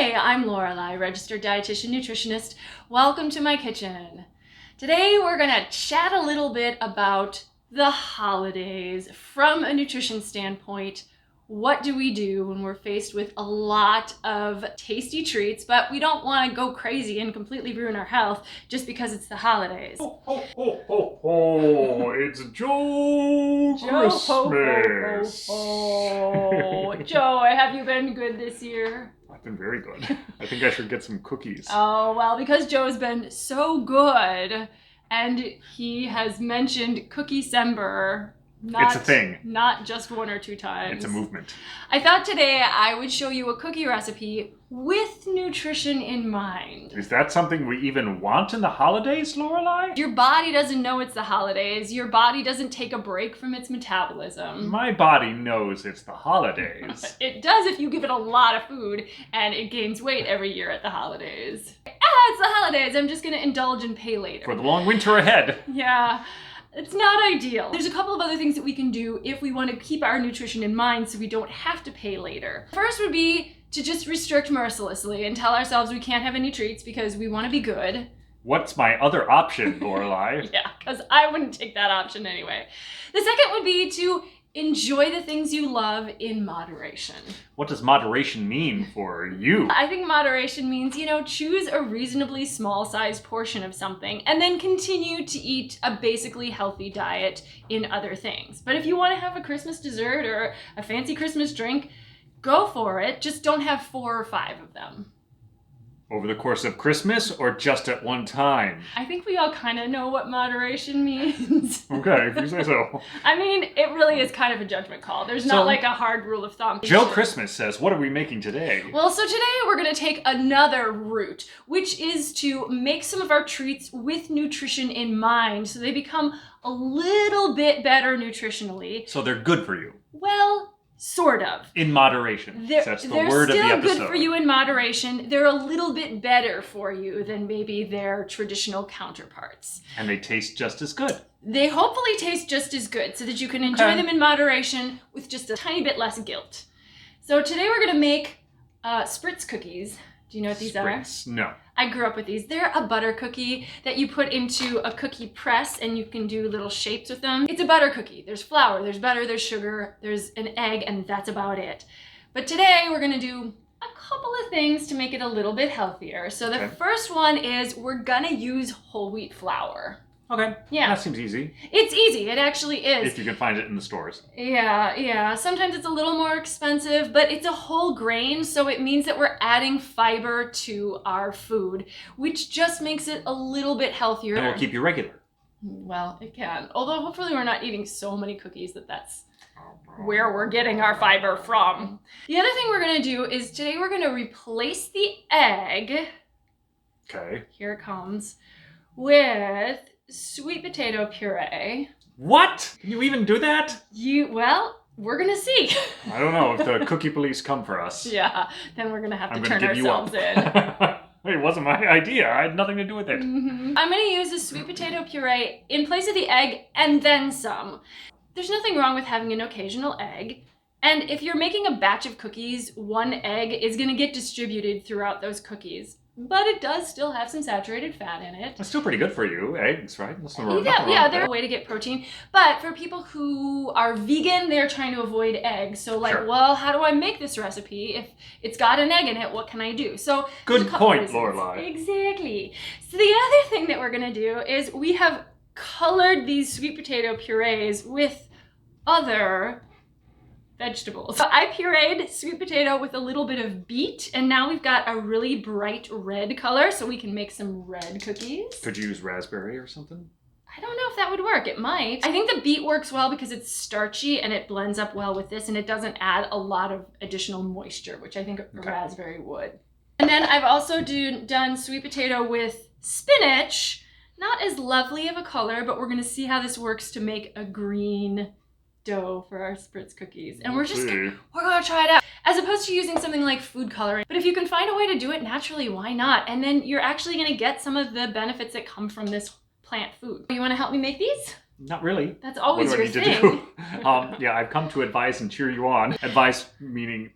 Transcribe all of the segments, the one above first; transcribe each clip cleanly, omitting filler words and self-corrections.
Hey, I'm Lorelei, registered dietitian nutritionist. Welcome to my kitchen. Today we're gonna chat a little bit about the holidays from a nutrition standpoint. What do we do when we're faced with a lot of tasty treats, but we don't want to go crazy and completely ruin our health just because it's the holidays? Ho, ho, ho, ho, ho. It's Joe Christmas. Joe, have you been good this year? I've been very good. I think I should get some cookies. Oh, well, because Joe's been so good, and he has mentioned Cookie-sember. It's a thing. Not just one or two times. It's a movement. I thought today I would show you a cookie recipe with nutrition in mind. Is that something we even want in the holidays, Lorelei? Your body doesn't know it's the holidays. Your body doesn't take a break from its metabolism. My body knows it's the holidays. It does if you give it a lot of food, and it gains weight every year at the holidays. It's the holidays. I'm just going to indulge and pay later. For the long winter ahead. Yeah. It's not ideal. There's a couple of other things that we can do if we want to keep our nutrition in mind so we don't have to pay later. First would be to just restrict mercilessly and tell ourselves we can't have any treats because we want to be good. What's my other option, Lorelei? Yeah, because I wouldn't take that option anyway. The second would be to enjoy the things you love in moderation. What does moderation mean for you? I think moderation means, choose a reasonably small-sized portion of something and then continue to eat a basically healthy diet in other things. But if you want to have a Christmas dessert or a fancy Christmas drink, go for it. Just don't have 4 or 5 of them. Over the course of Christmas or just at one time? I think we all kind of know what moderation means. Okay, if you say so. I mean, it really is kind of a judgment call. There's not like a hard rule of thumb. Joe Christmas says, what are we making today? Well, so today we're going to take another route, which is to make some of our treats with nutrition in mind so they become a little bit better nutritionally. So they're good for you? Well, sort of. In moderation. That's the word of the episode. They're still good for you in moderation. They're a little bit better for you than maybe their traditional counterparts. And they taste just as good. They hopefully taste just as good so that you can enjoy them in moderation with just a tiny bit less guilt. So today we're going to make SPRITZ cookies. Do you know what these SPRITZ? are? No. I grew up with these. They're a butter cookie that you put into a cookie press and you can do little shapes with them. It's a butter cookie. There's flour, there's butter, there's sugar, there's an egg, and that's about it. But today we're going to do a couple of things to make it a little bit healthier. So the first one is we're going to use whole wheat flour. Okay. Yeah. That seems easy. It's easy. It actually is. If you can find it in the stores. Yeah. Sometimes it's a little more expensive, but it's a whole grain, so it means that we're adding fiber to our food, which just makes it a little bit healthier. And will keep you regular. Well, it can. Although hopefully we're not eating so many cookies that's where we're getting our fiber from. The other thing we're going to do is today we're going to replace the egg. Okay. Here it comes. With sweet potato puree. What? Can you even do that? Well, we're gonna see. I don't know if the cookie police come for us. Yeah, then we're gonna have to turn give ourselves you in. It wasn't my idea. I had nothing to do with it. Mm-hmm. I'm gonna use the sweet potato puree in place of the egg and then some. There's nothing wrong with having an occasional egg. And if you're making a batch of cookies, one egg is gonna get distributed throughout those cookies. But it does still have some saturated fat in it. It's still pretty good for you, eggs, right? Yeah, they're a way to get protein. But for people who are vegan, they're trying to avoid eggs. So well, how do I make this recipe? If it's got an egg in it, what can I do? So good point, Lorelei. Exactly. So the other thing that we're gonna do is we have colored these sweet potato purees with other vegetables. So I pureed sweet potato with a little bit of beet, and now we've got a really bright red color, so we can make some red cookies. Could you use raspberry or something? I don't know if that would work. It might. I think the beet works well because it's starchy and it blends up well with this, and it doesn't add a lot of additional moisture, which I think raspberry would. And then I've also done sweet potato with spinach. Not as lovely of a color, but we're gonna see how this works to make a green dough for our SPRITZ cookies. And we're gonna try it out. As opposed to using something like food coloring. But if you can find a way to do it naturally, why not? And then you're actually gonna get some of the benefits that come from this plant food. You wanna help me make these? Not really. That's always what do your I need thing. To do? Yeah, I've come to advise and cheer you on. Advice meaning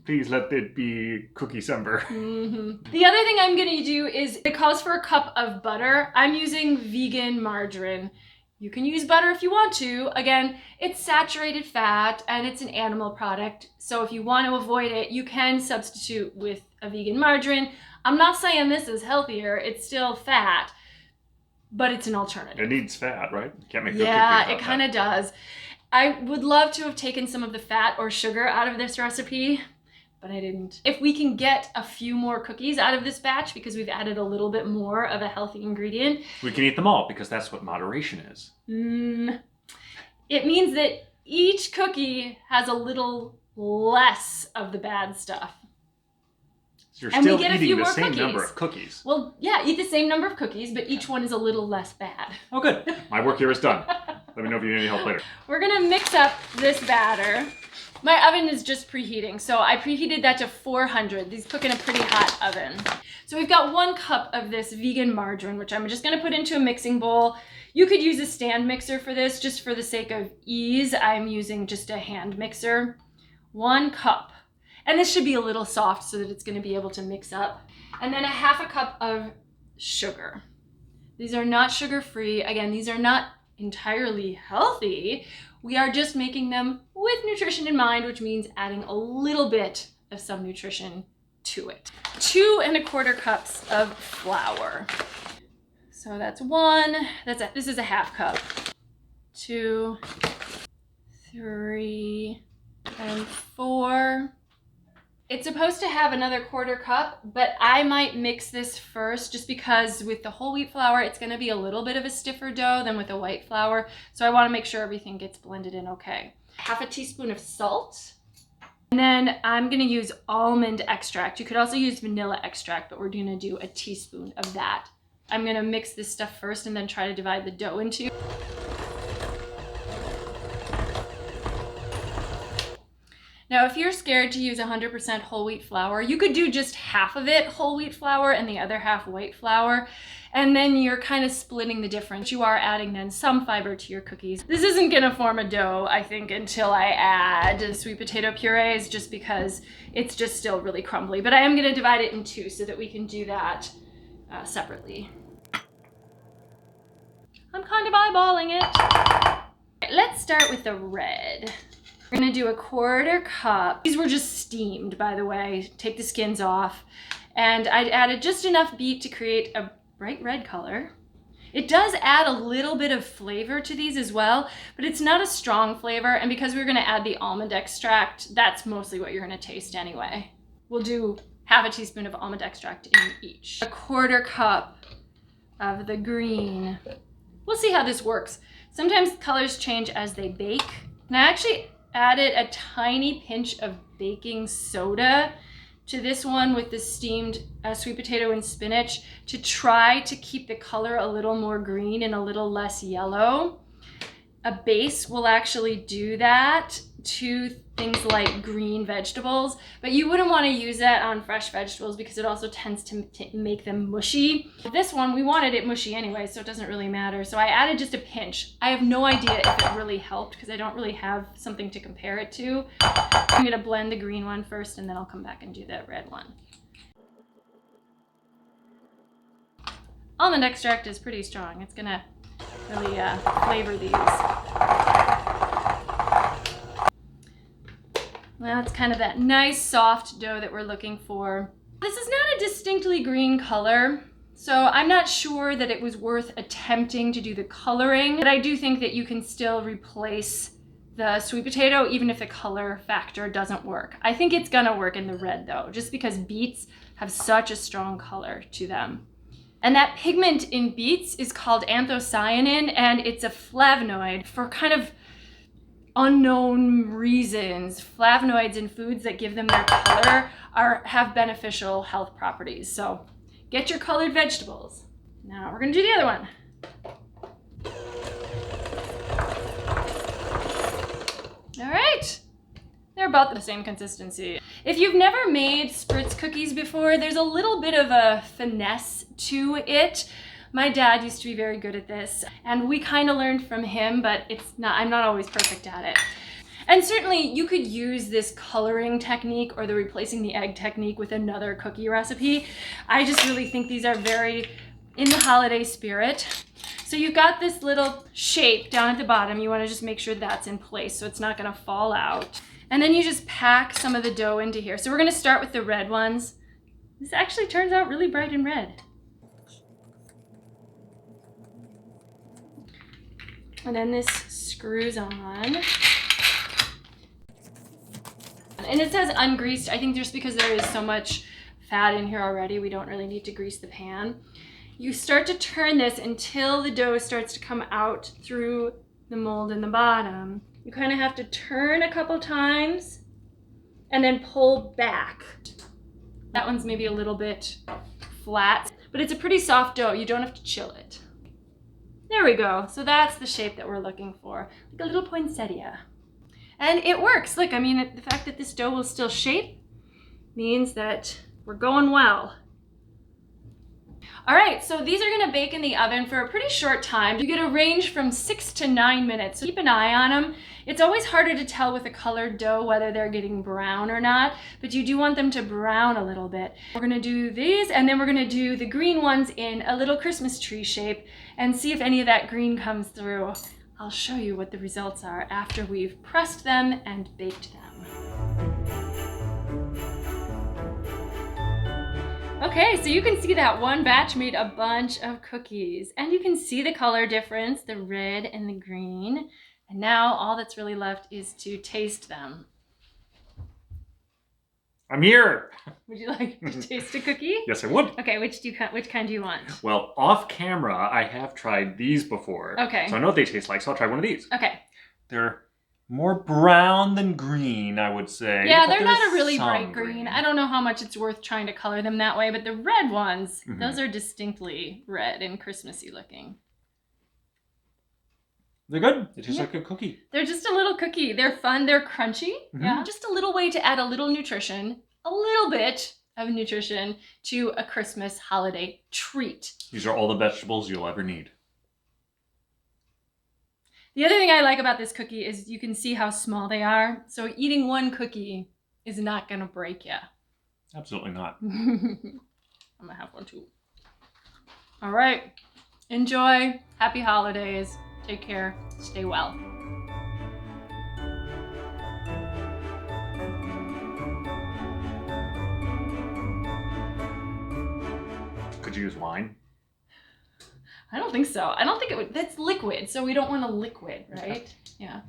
Please let it be cookie December. The other thing I'm gonna do is, it calls for a cup of butter. I'm using vegan margarine. You can use butter if you want to. Again, it's saturated fat and it's an animal product. So if you want to avoid it, you can substitute with a vegan margarine. I'm not saying this is healthier. It's still fat, but it's an alternative. It needs fat, right? You can't make good Yeah, cookies it kind of does. I would love to have taken some of the fat or sugar out of this recipe, but I didn't. If we can get a few more cookies out of this batch because we've added a little bit more of a healthy ingredient, we can eat them all because that's what moderation is. It means that each cookie has a little less of the bad stuff. So you're And we still get a eating few the more same cookies. number of cookies. Well, yeah, eat the same number of cookies, but each one is a little less bad. Oh, good. My work here is done. Let me know if you need any help later. We're gonna mix up this batter. My oven is just preheating, so I preheated that to 400. These cook in a pretty hot oven. So we've got 1 cup of this vegan margarine, which I'm just gonna put into a mixing bowl. You could use a stand mixer for this, just for the sake of ease. I'm using just a hand mixer. 1 cup. And this should be a little soft so that it's gonna be able to mix up. And then a 1/2 cup of sugar. These are not sugar-free. Again, these are not entirely healthy. We are just making them with nutrition in mind, which means adding a little bit of some nutrition to it. 2 1/4 cups of flour. So that's 1, this is a 1/2 cup. 2, 3, and 4. It's supposed to have another 1/4 cup, but I might mix this first just because with the whole wheat flour, it's gonna be a little bit of a stiffer dough than with the white flour. So I wanna make sure everything gets blended in okay. 1/2 teaspoon of salt. And then I'm gonna use almond extract. You could also use vanilla extract, but we're gonna do a teaspoon of that. I'm gonna mix this stuff first and then try to divide the dough in 2. Now, if you're scared to use 100% whole wheat flour, you could do just half of it whole wheat flour and the other half white flour, and then you're kind of splitting the difference. You are adding then some fiber to your cookies. This isn't gonna form a dough, I think, until I add sweet potato purees, just because it's just still really crumbly. But I am gonna divide it in 2 so that we can do that separately. I'm kind of eyeballing it. Let's start with the red. We're gonna do a 1/4 cup. These were just steamed, by the way. Take the skins off. And I added just enough beet to create a bright red color. It does add a little bit of flavor to these as well, but it's not a strong flavor. And because we're gonna add the almond extract, that's mostly what you're gonna taste anyway. We'll do 1/2 teaspoon of almond extract in each. A 1/4 cup of the green. We'll see how this works. Sometimes colors change as they bake. And I actually added a tiny pinch of baking soda to this one with the steamed sweet potato and spinach to try to keep the color a little more green and a little less yellow. A base will actually do that to things like green vegetables, but you wouldn't want to use that on fresh vegetables because it also tends to make them mushy. This one, we wanted it mushy anyway, so it doesn't really matter. So I added just a pinch. I have no idea if it really helped because I don't really have something to compare it to. I'm gonna blend the green one first and then I'll come back and do the red one. Almond extract is pretty strong. It's gonna really flavor these. Well, it's kind of that nice soft dough that we're looking for. This is not a distinctly green color, so I'm not sure that it was worth attempting to do the coloring, but I do think that you can still replace the sweet potato even if the color factor doesn't work. I think it's gonna work in the red though, just because beets have such a strong color to them. And that pigment in beets is called anthocyanin, and it's a flavonoid for kind of unknown reasons. Flavonoids in foods that give them their color have beneficial health properties. So get your colored vegetables. Now we're gonna do the other one. All right, they're about the same consistency. If you've never made Spritz cookies before, there's a little bit of a finesse to it. My dad used to be very good at this, and we kind of learned from him, but I'm not always perfect at it. And certainly you could use this coloring technique or the replacing the egg technique with another cookie recipe. I just really think these are very in the holiday spirit. So you've got this little shape down at the bottom. You want to just make sure that's in place so it's not going to fall out. And then you just pack some of the dough into here. So we're going to start with the red ones. This actually turns out really bright and red. And then this screws on. And it says ungreased. I think just because there is so much fat in here already, we don't really need to grease the pan. You start to turn this until the dough starts to come out through the mold in the bottom. You kind of have to turn a couple times and then pull back. That one's maybe a little bit flat, but it's a pretty soft dough. You don't have to chill it. There we go. So that's the shape that we're looking for, like a little poinsettia. And it works. Look, I mean, the fact that this dough will still shape means that we're going well. All right, so these are gonna bake in the oven for a pretty short time. You get a range from 6 to 9 minutes, so keep an eye on them. It's always harder to tell with a colored dough whether they're getting brown or not, but you do want them to brown a little bit. We're gonna do these, and then we're gonna do the green ones in a little Christmas tree shape and see if any of that green comes through. I'll show you what the results are after we've pressed them and baked them. Okay, so you can see that one batch made a bunch of cookies, and you can see the color difference, the red and the green. And now all that's really left is to taste them. I'm here. Would you like to taste a cookie? Yes, I would. Okay, which kind do you want? Well, off camera, I have tried these before. Okay. So I know what they taste like, so I'll try one of these. Okay. They're more brown than green, I would say. Yeah, they're not a really bright green. I don't know how much it's worth trying to color them that way, but the red ones, those are distinctly red and Christmassy looking. They're good. They taste like a cookie. They're just a little cookie. They're fun. They're crunchy. Yeah. Just a little way to add a little nutrition, a little bit of nutrition to a Christmas holiday treat. These are all the vegetables you'll ever need. The other thing I like about this cookie is you can see how small they are. So eating one cookie is not going to break you. Absolutely not. I'm going to have one too. All right. Enjoy. Happy holidays. Take care. Stay well. Could you use wine? I don't think so. I don't think it would. That's liquid, so we don't want a liquid, right? Okay. Yeah.